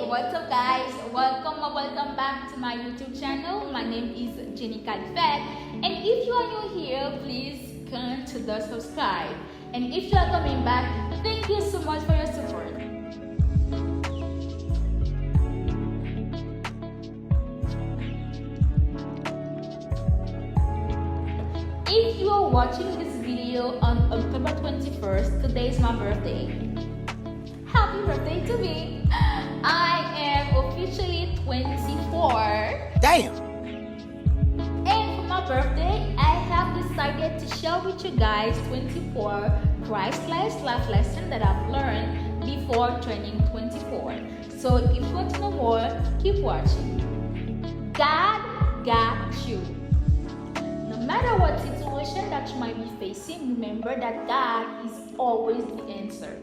What's up guys? Welcome back to my YouTube channel. My name is Djennyka Lifaite, and if you are new here, please consider subscribe. And if you are coming back, thank you so much for your support. If you are watching this video on October 21st, today is my birthday. Happy birthday to me! I am officially 24. Damn! And for my birthday, I have decided to share with you guys 24 priceless life lessons that I've learned before turning 24. So if you want to know more, keep watching. God got you. No matter what situation that you might be facing, remember that God is always the answer.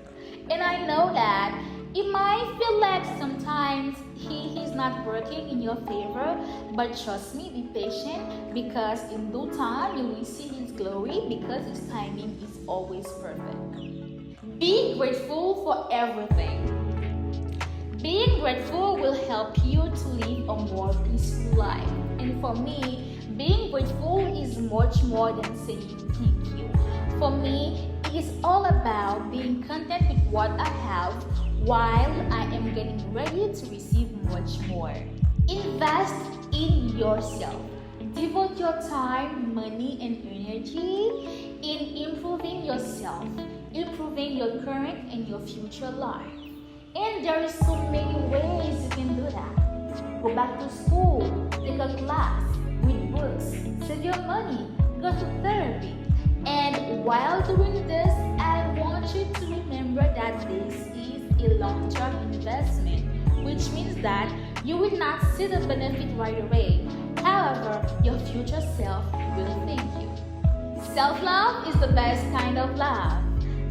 And I know that it might feel like sometimes He is not working in your favor, but trust me, be patient, because in due time you will see His glory, because His timing is always perfect. Be grateful for everything. Being grateful will help you to live a more peaceful life. And for me, being grateful is much more than saying thank you. For me, it is all about being content with what I have while I am getting ready to receive much more. Invest in yourself. Devote your time, money, and energy in improving yourself, improving your current and your future life. And there is so many ways you can do that. Go back to school, take a class, read books, save your money, go to therapy. And while doing this, I want you to remember that this is a long-term investment, which means that you will not see the benefit right away. However, your future self will thank you. Self-love is the best kind of love.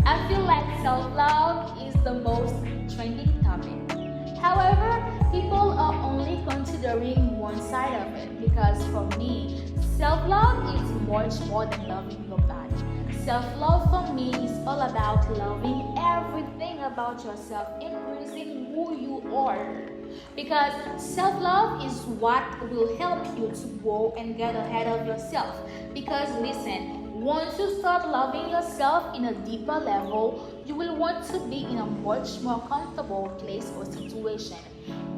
I feel like self-love is the most trending topic. However, people are only considering one side of it, because for me, self-love is much more than loving your body. Self-love for me is all about loving everything about yourself, embracing who you are. Because self-love is what will help you to grow and get ahead of yourself. Because listen, once you start loving yourself in a deeper level, you will want to be in a much more comfortable place or situation.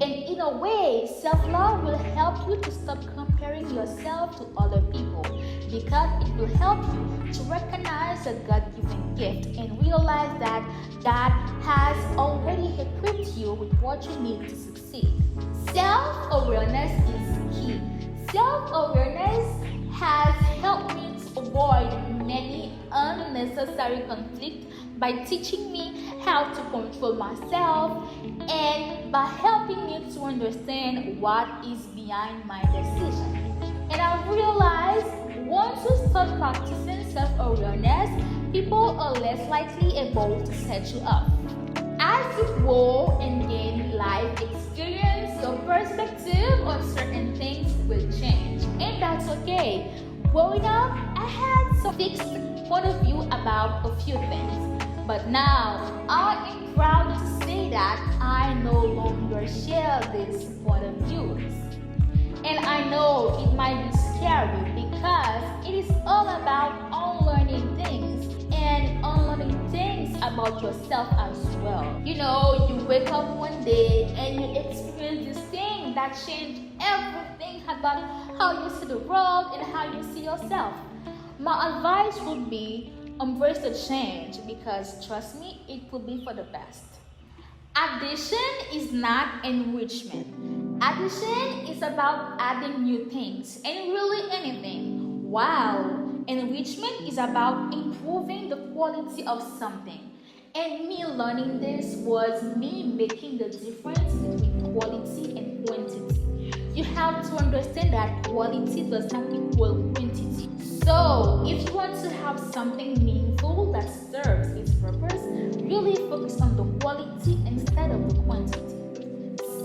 And in a way, self-love will help you to stop comparing yourself to other people, because it will help you to recognize a God-given gift and realize that God has already equipped you with what you need to succeed. Self-awareness is key. Self-awareness has helped me to avoid many unnecessary conflicts by teaching me how to control myself and by helping me to understand what is behind my decision. And I've realized once you start practicing self-awareness, people are less likely able to set you up. As you grow and gain life experience, your perspective on certain things will change, and that's okay. Growing up, I had some fixed point of view about a few things, but now I am proud to say that I no longer share this point of views. And I know it might be scary, because it is all about unlearning things and unlearning things about yourself as well. You know, you wake up one day and you experience this thing that changed everything about how you see the world and how you see yourself. My advice would be embrace the change, because trust me, it will be for the best. Addition is not enrichment. Addition is about adding new things and really anything, while enrichment is about improving the quality of something. And me learning this was me making the difference between quality and quantity. You have to understand that quality does not equal quantity. So, if you want to have something meaningful that serves its purpose, really focus on the quality instead of the quantity.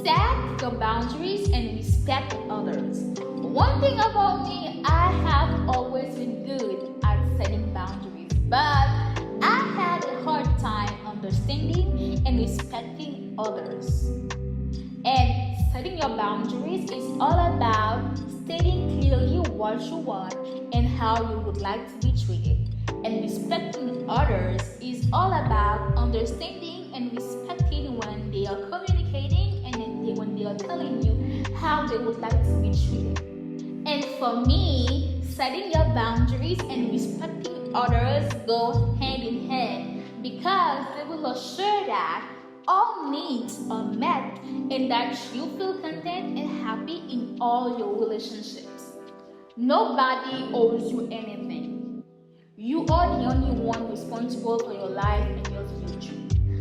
Set your boundaries and respect others. One thing about me, I have always been good at setting boundaries, but I had a hard time understanding and respecting others. setting your boundaries is all about stating clearly what you want and how you would like to be treated. And respecting others is all about understanding and respecting when they are communicating and when they are telling you how they would like to be treated. And for me, setting your boundaries and respecting others go hand in hand because they will assure that all needs are met and that you feel content and happy in all your relationships. Nobody owes you anything. You are the only one responsible for your life and your future.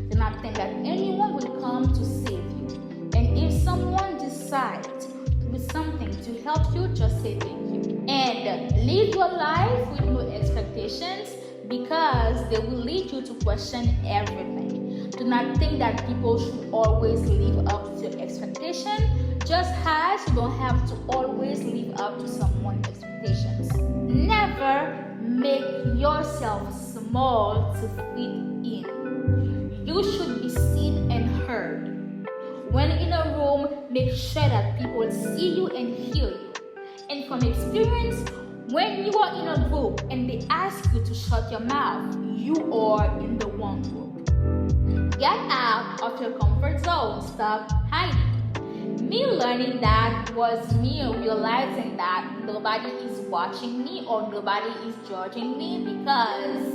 Do not think that anyone will come to save you. And if someone decides to do something to help you, just say thank you. And live your life with no expectations because they will lead you to question everything. Do not think that people should always live up to your expectation, just as you don't have to always live up to someone's expectations. Never make yourself small to fit in. You should be seen and heard. When in a room, make sure that people see you and hear you. And from experience, when you are in a group and they ask you to shut your mouth, you are in the wrong group. Get out of your comfort zone. Stop hiding. Me learning that was me realizing that nobody is watching me or nobody is judging me because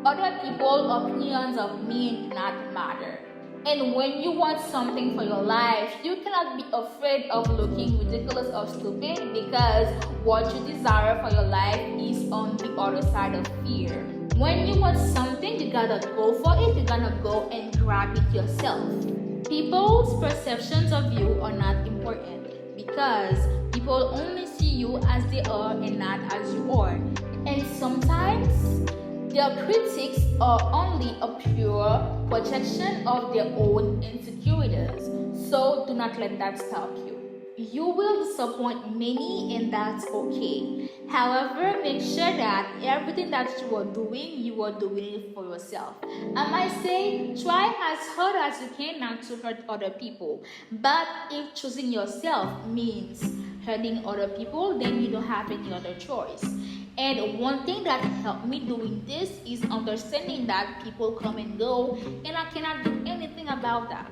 other people's opinions of me do not matter. And when you want something for your life, you cannot be afraid of looking ridiculous or stupid because what you desire for your life is on the other side of fear. When you want something, you gotta go for it. You gotta go and grab it yourself. People's perceptions of you are not important because people only see you as they are and not as you are. And sometimes their critics are only a pure projection of their own insecurities. So do not let that stop you. You will disappoint many and that's okay. However, make sure that everything that you are doing it for yourself. I might say, try as hard as you can not to hurt other people. But if choosing yourself means hurting other people, then you don't have any other choice. And one thing that helped me doing this is understanding that people come and go and I cannot do anything about that.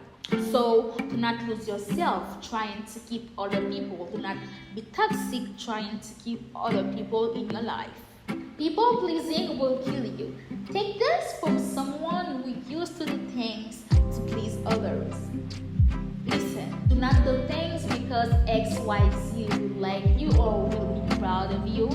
So do not lose yourself trying to keep other people. Do not be toxic trying to keep other people in your life. People pleasing will kill you. Take this from someone who used to do things to please others. Listen, do not do things because XYZ will like you or will be proud of you.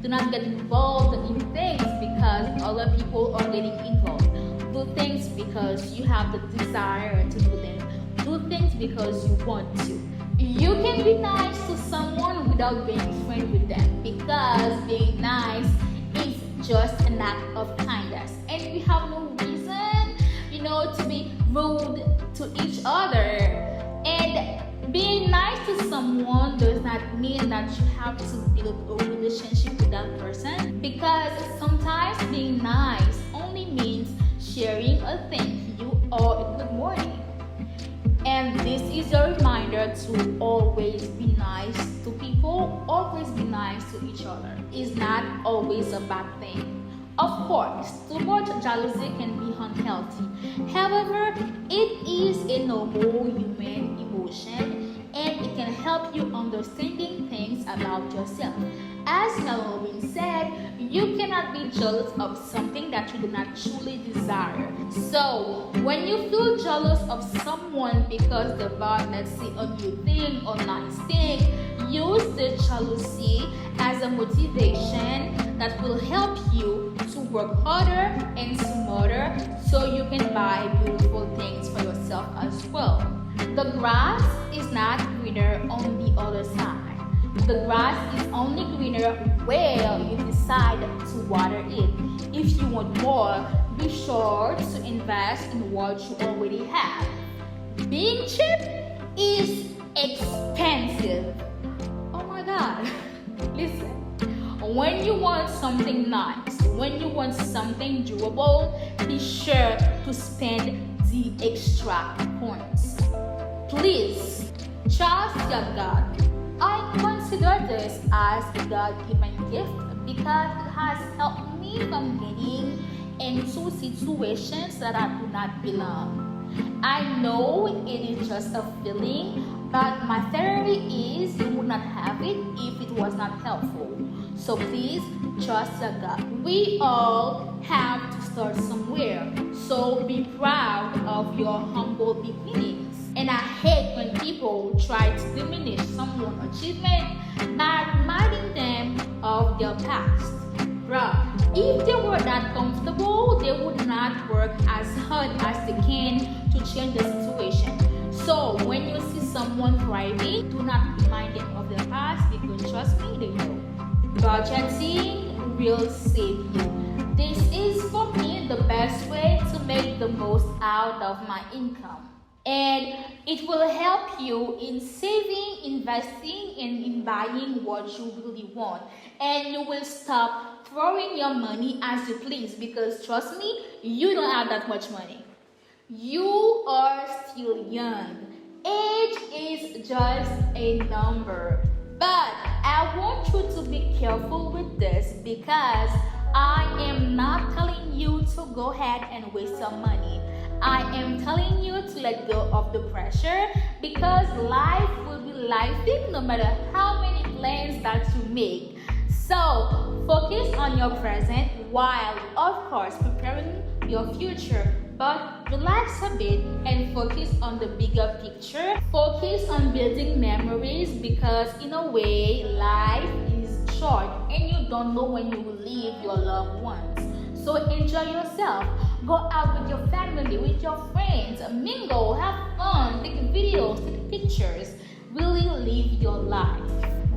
Do not get involved in things because other people are getting involved. Do things because you have the desire to do them. Do things because you want to. You can be nice to someone without being friends with them because being nice is just an act of kindness. And we have no reason, to be rude to each other. And being nice to someone does not mean that you have to build a relationship with that person because sometimes being nice only means sharing a thank you or a good morning. And this is a reminder to always be nice to people, always be nice to each other. It's not always a bad thing. Of course, too much jealousy can be unhealthy. However, it is a normal human emotion and it can help you understanding things about yourself. As Halloween said, you cannot be jealous of something that you do not truly desire. So, when you feel jealous of someone because they bought, let's say, a new thing or nice thing, use the jealousy as a motivation that will help you to work harder and smarter so you can buy beautiful things for yourself as well. The grass is not greener on the other side. The grass is only greener where you decide to water it. If you want more, be sure to invest in what you already have. Being cheap is expensive. Oh my God. Listen, when you want something nice, when you want something durable, be sure to spend the extra points. Please Trust your God. I consider this as a God-given gift because it has helped me from getting into situations that I do not belong. I know it is just a feeling, but my theory is you would not have it if it was not helpful. So please trust your God. We all have to start somewhere. So be proud of your humble beginnings. And I hate when people try to diminish someone's achievement by reminding them of their past. Bruh, if they were that comfortable, they would not work as hard as they can to change the situation. So when you see someone thriving, do not remind them of their past because trust me, they know. Budgeting will save you. This is for me the best way to make the most out of my income. And it will help you in saving, investing, and in buying what you really want. And you will stop throwing your money as you please because trust me, you don't have that much money. You are still young. Age is just a number. But I want you to be careful with this because I am not telling you to go ahead and waste your money. I am telling you to let go of the pressure because life will be lifing no matter how many plans that you make. So focus on your present while of course preparing your future. But relax a bit and focus on the bigger picture. Focus on building memories because in a way life is short and you don't know when you will leave your loved ones. So enjoy yourself. Go out with your family, with your friends, mingle, have fun, take videos, take pictures. Really live your life.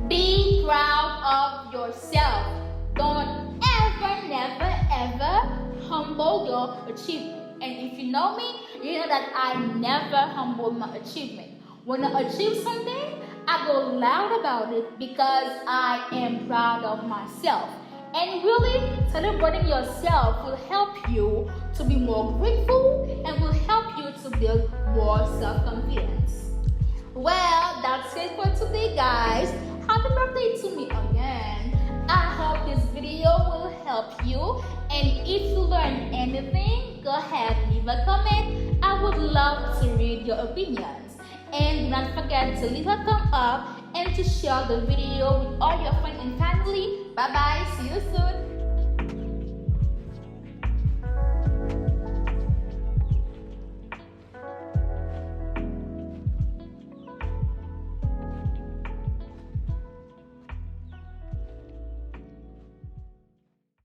Be proud of yourself. Don't ever, never, ever humble your achievement. And if you know me, you know that I never humble my achievement. When I achieve something, I go loud about it because I am proud of myself. And really, celebrating yourself will help you to be more grateful and will help you to build more self-confidence. Well, that's it for today, guys. Happy birthday to me again. I hope this video will help you. And if you learned anything, go ahead, leave a comment. I would love to read your opinions. And do not forget to leave a thumb up and to share the video with all your friends and family. Bye bye. See you soon.